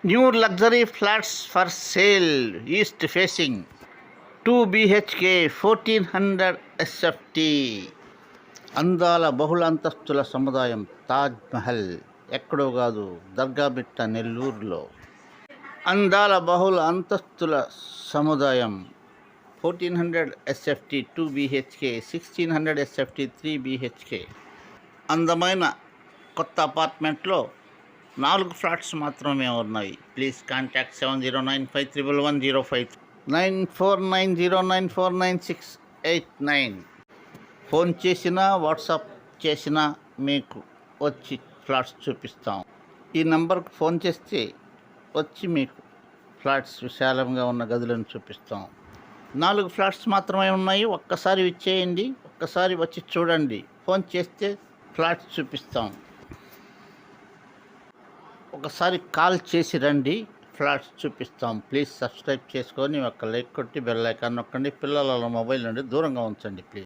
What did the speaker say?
New luxury flats for sale, east facing, 2 BHK, 1400 SFT. అందాల బహుళ అంతస్తుల సముదాయం తాజ్ మహల్ ఎక్కడో కాదు, దర్గామిట్ట నెల్లూరులో. అందాల బహుళ అంతస్తుల సముదాయం 1400 SFT 2 BHK, 1600 SFT 3 BHK. అందమైన కొత్త అపార్ట్మెంట్లో 4 ఫ్లాట్స్ మాత్రమే ఉన్నాయి. Please contact 7095311053 9490949689. ఫోన్ చేసినా వాట్సాప్ చేసినా మీకు వచ్చి ఫ్లాట్స్ చూపిస్తాం. ఈ నంబర్కు ఫోన్ చేస్తే వచ్చి మీకు ఫ్లాట్స్ విశాలంగా ఉన్న గదులను చూపిస్తాం. 4 ఫ్లాట్స్ మాత్రమే ఉన్నాయి. ఒక్కసారి ఇచ్చేయండి, ఒక్కసారి వచ్చి చూడండి. ఫోన్ చేస్తే ఫ్లాట్స్ చూపిస్తాం. ఒకసారి కాల్ చేసి రండి, ఫ్లాట్స్ చూపిస్తాం. ప్లీజ్ సబ్స్క్రైబ్ చేసుకొని ఒక లైక్ కొట్టి బెల్ ఐకాన్ నొక్కండి. పిల్లల మొబైల్ నుండి దూరంగా ఉంచండి ప్లీజ్.